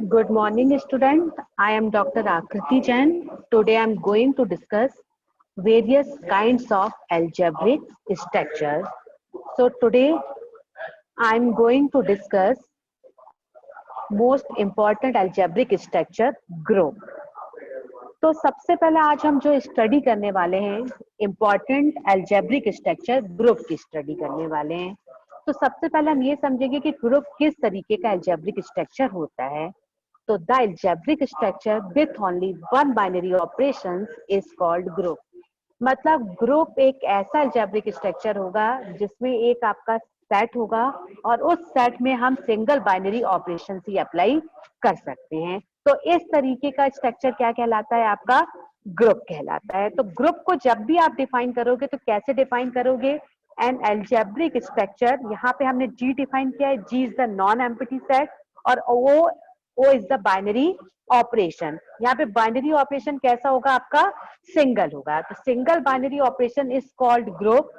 Good morning, student. I am Dr. Akriti Jain. Today I am going to discuss various kinds of algebraic structures. So today I am going to discuss most important algebraic structure group. तो सबसे पहले आज हम जो study करने वाले हैं important algebraic structure group की स्टडी करने वाले हैं। तो सबसे पहले हम ये समझेंगे कि ग्रुप किस तरीके का अलजेब्रिक स्ट्रक्चर होता है। तो the algebraic structure with only one binary operations is called group. मतलब ग्रुप एक ऐसा अलजेब्रिक स्ट्रक्चर होगा जिसमें एक आपका सेट होगा और उस सेट में हम सिंगल बाइनरी ऑपरेशन ही अप्लाई कर सकते हैं। तो इस तरीके का स्ट्रक्चर क्या कहलाता है? आपका ग्रुप कहलाता है। तो ग्रुप को जब भी आप डिफाइन करोगे तो कैसे डिफाइन करोगे? एन अलजेब्रिक स्ट्रक्चर, यहाँ पे हमने जी डिफाइन किया है। G is the non empty set और O is the binary operation. यहाँ पे बाइनरी ऑपरेशन कैसा होगा? आपका सिंगल होगा। तो single binary operation is called group.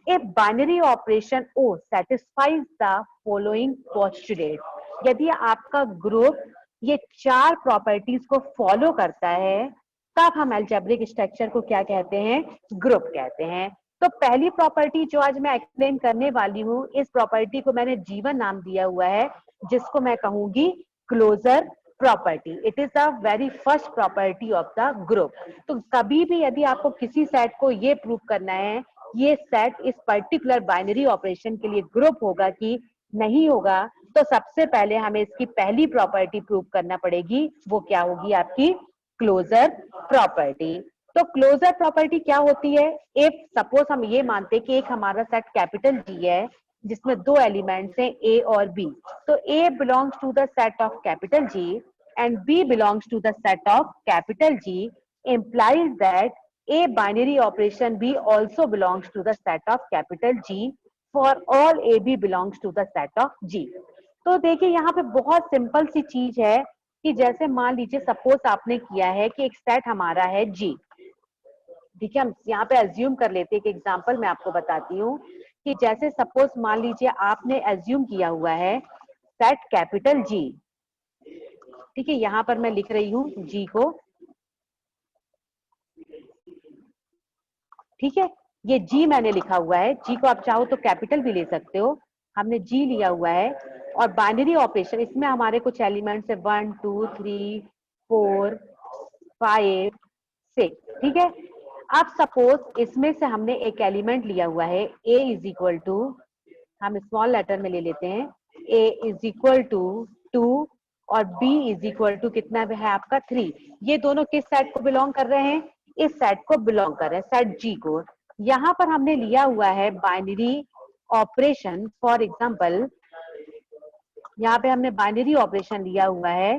If binary operation O satisfies the following postulate, यदि आपका ग्रुप ये चार प्रॉपर्टीज को फॉलो करता है तब हम अलजेब्रिक स्ट्रक्चर को क्या कहते हैं? ग्रुप कहते हैं। तो पहली प्रॉपर्टी जो आज मैं एक्सप्लेन करने वाली हूँ, इस प्रॉपर्टी को मैंने जीवन नाम दिया हुआ है, जिसको मैं कहूंगी closure property. It is the very first property of the group. तो कभी भी यदि आपको किसी सेट को ये प्रूव करना है ये सेट इस पर्टिकुलर बाइनरी ऑपरेशन के लिए ग्रुप होगा कि नहीं होगा, तो सबसे पहले हमें इसकी पहली प्रॉपर्टी प्रूव करना पड़ेगी। वो क्या होगी? आपकी क्लोजर प्रॉपर्टी। तो क्लोजर प्रॉपर्टी क्या होती है? इफ सपोज हम ये मानते हैं कि एक हमारा सेट कैपिटल जी है जिसमें दो एलिमेंट्स हैं ए और बी। तो A belongs to the set of capital G and B belongs to the set of capital G, implies that a binary operation B also belongs to the set of capital G for all AB belongs to the set of G। तो देखिए यहाँ पे बहुत simple सी चीज है कि जैसे मान लीजिए सपोज आपने किया है कि एक सेट हमारा है G। ठीक है, हम यहाँ पे एज्यूम कर लेते हैं। एक एग्जांपल मैं आपको बताती हूँ कि जैसे सपोज मान लीजिए आपने एज्यूम किया हुआ है सेट कैपिटल G। ठीक है, यहाँ पर मैं लिख रही हूँ G को। ठीक है, ये जी मैंने लिखा हुआ है। जी को आप चाहो तो कैपिटल भी ले सकते हो। हमने जी लिया हुआ है और बाइनरी ऑपरेशन, इसमें हमारे कुछ एलिमेंट्स है 1 2 3 4 5 6। ठीक है, अब सपोज इसमें से हमने एक एलिमेंट लिया हुआ है a इज इक्वल टू, हम स्मॉल लेटर में ले लेते हैं, a इज इक्वल टू 2 और b इज इक्वल टू कितना है आपका 3। ये दोनों किस सेट को बिलोंग कर रहे हैं? इस सेट को बिलोंग कर रहे हैं, सेट जी को। यहाँ पर हमने लिया हुआ है बाइनरी ऑपरेशन। फॉर एग्जांपल यहाँ पे हमने बाइनरी ऑपरेशन लिया हुआ है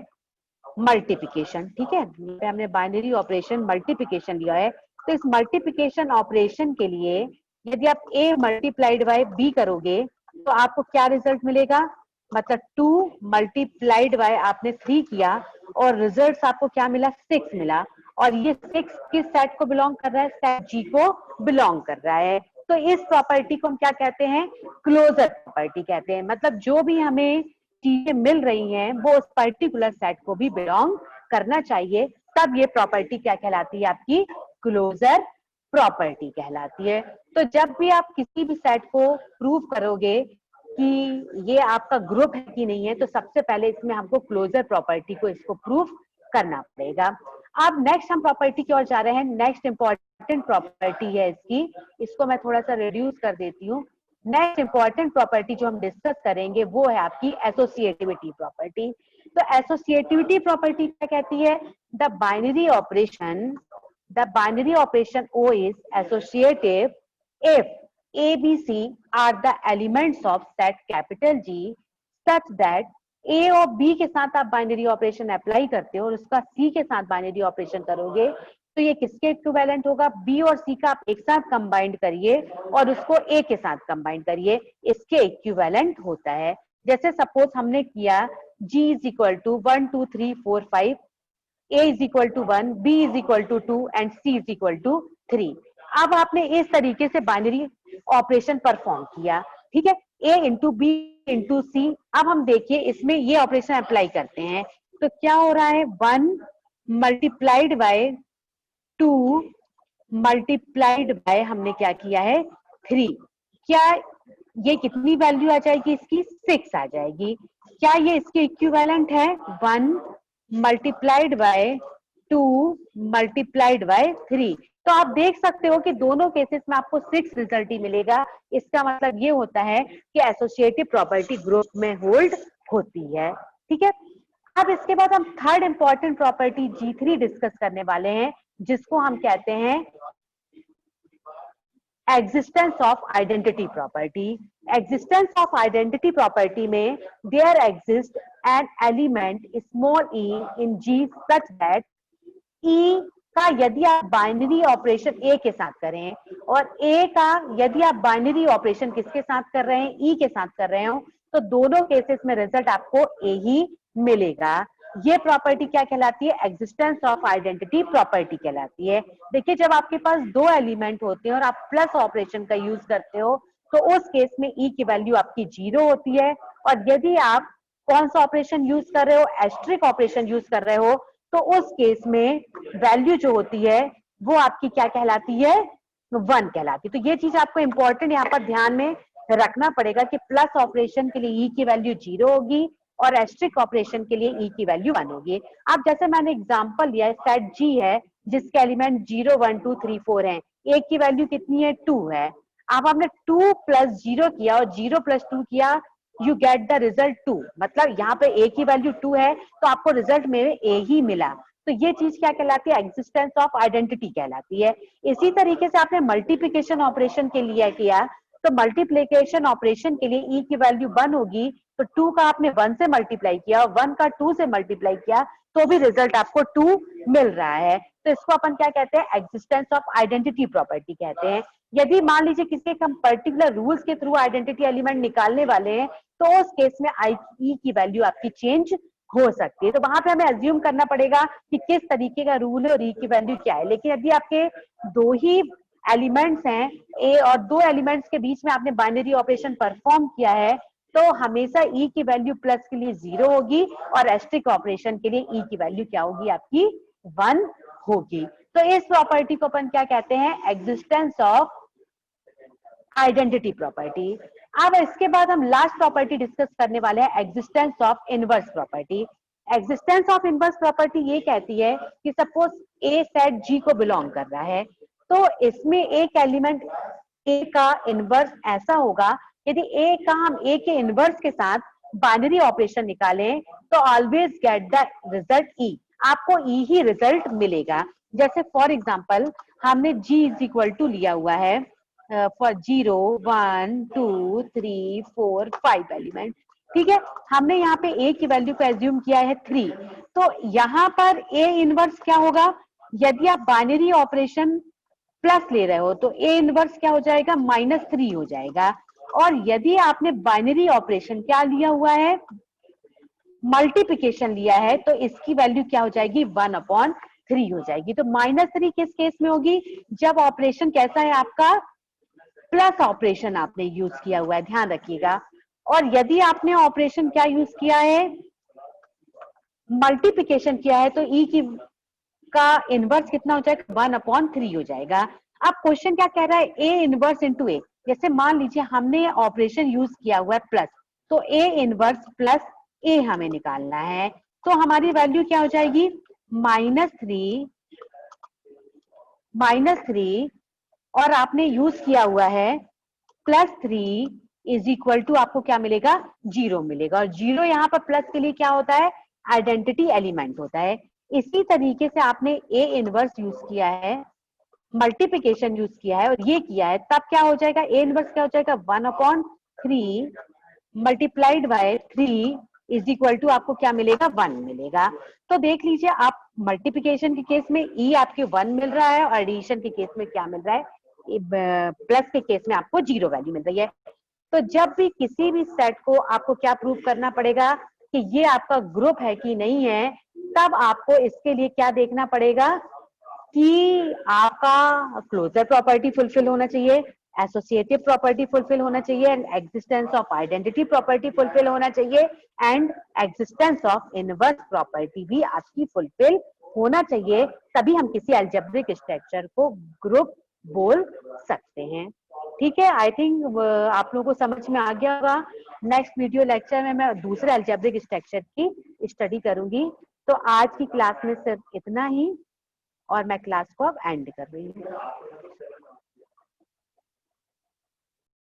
मल्टीप्लिकेशन। ठीक है, यहाँ पे हमने बाइनरी ऑपरेशन मल्टीप्लिकेशन लिया है। तो इस मल्टीप्लिकेशन ऑपरेशन के लिए यदि आप a मल्टीप्लाइड बाय b करोगे तो आपको क्या रिजल्ट मिलेगा? मतलब 2 मल्टीप्लाइड बाय आपने 3 किया और रिजल्ट आपको क्या मिला? 6 मिला। और ये 6 किस सेट को बिलोंग कर रहा है? सेट जी को बिलोंग कर रहा है। तो इस प्रॉपर्टी को हम क्या कहते हैं? क्लोजर प्रॉपर्टी कहते हैं। मतलब जो भी हमें चीजें मिल रही हैं वो उस पर्टिकुलर सेट को भी बिलोंग करना चाहिए, तब ये प्रॉपर्टी क्या कहलाती है? आपकी क्लोजर प्रॉपर्टी कहलाती है। तो जब भी आप किसी भी सेट को प्रूव करोगे कि ये आपका ग्रुप है कि नहीं है, तो सबसे पहले इसमें हमको क्लोजर प्रॉपर्टी को इसको प्रूव करना पड़ेगा। अब नेक्स्ट हम प्रॉपर्टी की ओर जा रहे हैं। नेक्स्ट इंपॉर्टेंट प्रॉपर्टी है इसको मैं थोड़ा सा रिड्यूस कर देती हूँ। नेक्स्ट इंपॉर्टेंट प्रॉपर्टी जो हम डिस्कस करेंगे वो है आपकी एसोसिएटिविटी प्रॉपर्टी। तो एसोसिएटिविटी प्रॉपर्टी क्या कहती है? The binary operation O is associative if A, B, C are the elements of set capital G such that A और B के साथ आप बाइनरी ऑपरेशन अप्लाई करते हो और उसका C के साथ बाइनरी ऑपरेशन करोगे तो ये किसके इक्विवेलेंट होगा? B और C का आप एक साथ कंबाइंड करिए और उसको A के साथ कंबाइंड करिए, इसके इक्विवेलेंट होता है। जैसे सपोज हमने किया G is equal to 1 2 3 4 5, A is equal to 1, B is equal to 2 and C is equal to 3। अब आपने इस तरीके से बाइनरी ऑपरेशन परफॉर्म किया। ठीक है, A इंटू बी इंटू सी। अब हम देखिए इसमें ये ऑपरेशन अप्लाई करते हैं। तो क्या हो रहा है 1 मल्टीप्लाइड बाय 2 मल्टीप्लाइड बाय हमने क्या किया है 3। क्या ये कितनी वैल्यू आ जाएगी इसकी 6 आ जाएगी। क्या ये इसके इक्विवेलेंट है 1 मल्टीप्लाइड बाय 2 मल्टीप्लाइड बाय 3। तो आप देख सकते हो कि दोनों केसेस में आपको 6 रिजल्ट ही मिलेगा। इसका मतलब ये होता है कि एसोसिएटिव प्रॉपर्टी ग्रुप में होल्ड होती है। ठीक है, अब इसके बाद हम third important property G3 discuss करने वाले हैं, जिसको हम कहते हैं existence of identity property. Existence of identity property में there exist an element small e in G such that e का यदि आप बाइनरी ऑपरेशन ए के साथ करें और ए का यदि आप बाइनरी ऑपरेशन किसके साथ कर रहे हैं ई के साथ कर रहे हो, तो दोनों केसेस में रिजल्ट आपको ए ही मिलेगा। ये प्रॉपर्टी क्या कहलाती है? एग्जिस्टेंस ऑफ आइडेंटिटी प्रॉपर्टी कहलाती है। देखिए, जब आपके पास दो एलिमेंट होते हैं और आप प्लस ऑपरेशन का यूज करते हो तो उस केस में ई की वैल्यू आपकी 0 होती है, और यदि आप कौन सा ऑपरेशन यूज कर रहे हो? एस्ट्रिक ऑपरेशन यूज कर रहे हो, तो उस केस में वैल्यू जो होती है वो आपकी क्या कहलाती है? 1 कहलाती है। तो ये चीज आपको इंपॉर्टेंट यहाँ पर ध्यान में रखना पड़ेगा कि प्लस ऑपरेशन के लिए ई की वैल्यू 0 होगी और एस्ट्रिक ऑपरेशन के लिए ई की वैल्यू 1 होगी। अब जैसे मैंने एग्जांपल लिया है, सेट जी है जिसके एलिमेंट 0 1 2 3 4 हैं, ए की वैल्यू कितनी है? 2 है। अब हमने 2 + 0 किया और 0 + 2 किया, यू गेट द रिजल्ट 2। मतलब यहाँ पे ए की वैल्यू 2 है तो आपको रिजल्ट में ए ही मिला। तो ये चीज क्या कहलाती है? एग्जिस्टेंस ऑफ आइडेंटिटी कहलाती है। इसी तरीके से आपने मल्टीप्लिकेशन ऑपरेशन के लिए किया, तो मल्टीप्लिकेशन ऑपरेशन के लिए ई की वैल्यू 1 होगी, तो 2 का आपने 1 से मल्टीप्लाई किया और 1 का 2 से मल्टीप्लाई किया तो भी रिजल्ट आपको 2 मिल रहा है। तो इसको अपन क्या कहते हैं? एग्जिस्टेंस ऑफ आइडेंटिटी प्रॉपर्टी कहते हैं। यदि मान लीजिए किसी एक हम पर्टिकुलर रूल्स के थ्रू आइडेंटिटी एलिमेंट निकालने वाले हैं, तो उस केस में आई ई की वैल्यू आपकी चेंज हो सकती है। तो वहां पे हमें अज्यूम करना पड़ेगा कि किस तरीके का रूल है और ई की वैल्यू क्या है। लेकिन यदि आपके दो ही एलिमेंट्स हैं ए और दो एलिमेंट्स के बीच में आपने बाइनरी ऑपरेशन परफॉर्म किया है, तो हमेशा ई की वैल्यू प्लस के लिए 0 होगी और एस्ट्रिक ऑपरेशन के लिए ई की वैल्यू क्या होगी? आपकी 1 होगी। तो इस प्रॉपर्टी को अपन क्या कहते हैं? Existence of identity property. अब इसके बाद हम लास्ट प्रॉपर्टी डिस्कस करने वाले हैं, existence of inverse property. Existence of inverse property ये कहती है कि सपोज ए सेट जी को बिलोंग कर रहा है, तो इसमें एक एलिमेंट ए का इनवर्स ऐसा होगा, यदि ए का हम ए के इनवर्स के साथ बाइनरी ऑपरेशन निकालें तो ऑलवेज गेट द रिजल्ट ई। आपको ई ही रिजल्ट मिलेगा। जैसे फॉर एग्जांपल हमने जी इज इक्वल टू लिया हुआ है फॉर 0 1 2 3 4 5 एलिमेंट। ठीक है, हमने यहाँ पे ए की वैल्यू को एज्यूम किया है 3। तो यहाँ पर ए इनवर्स क्या होगा? यदि आप बाइनरी ऑपरेशन प्लस ले रहे हो तो ए इनवर्स क्या हो जाएगा? -3 हो जाएगा। और यदि आपने बाइनरी ऑपरेशन क्या लिया हुआ है? मल्टीप्लिकेशन लिया है, तो इसकी वैल्यू क्या हो जाएगी? 1/3 हो जाएगी। तो -3 किस केस में होगी? जब ऑपरेशन कैसा है आपका? प्लस ऑपरेशन आपने यूज किया हुआ है, ध्यान रखिएगा। और यदि आपने ऑपरेशन क्या यूज किया है? मल्टीप्लिकेशन किया है, तो ई की का इनवर्स कितना हो जाएगा? 1/3 हो जाएगा। अब क्वेश्चन क्या कह रहा है? ए इनवर्स इंटू ए। जैसे मान लीजिए हमने ऑपरेशन यूज किया हुआ है प्लस, तो ए इनवर्स प्लस ए हमें निकालना है, तो हमारी वैल्यू क्या हो जाएगी? -3 और आपने यूज किया हुआ है +3 इज इक्वल टू आपको क्या मिलेगा? 0 मिलेगा। और 0 यहाँ पर प्लस के लिए क्या होता है? आइडेंटिटी एलिमेंट होता है। इसी तरीके से आपने ए इनवर्स यूज किया है, मल्टीप्लिकेशन यूज किया है और ये किया है, तब क्या हो जाएगा? ए इनवर्स क्या हो जाएगा? 1/3 multiplied by 3 is equal to आपको क्या मिलेगा? 1 मिलेगा। तो देख लीजिए, आप मल्टीप्लिकेशन के केस में ई आपके 1 मिल रहा है और एडिशन के केस में क्या मिल रहा है? प्लस के केस में आपको 0 वैल्यू मिल रही है। तो जब भी किसी भी सेट को आपको क्या प्रूव करना पड़ेगा कि ये आपका ग्रुप है कि नहीं है, तब आपको इसके लिए क्या देखना पड़ेगा कि आपका क्लोजर प्रॉपर्टी फुलफिल होना चाहिए। एसोसिएटिव प्रॉपर्टी फुलफिल होना चाहिए and existence of identity property fulfil होना चाहिए and existence of inverse property भी आपकी फुलफिल होना चाहिए, तभी हम किसी अलजेब्रिक स्ट्रक्चर को ग्रुप बोल सकते हैं। ठीक है, आई थिंक आप लोगों को समझ में आ गया होगा। नेक्स्ट वीडियो लेक्चर में मैं दूसरे अलजेब्रिक स्ट्रक्चर की स्टडी करूंगी। तो आज की क्लास में सिर्फ इतना ही और मैं क्लास को अब एंड कर रही हूँ।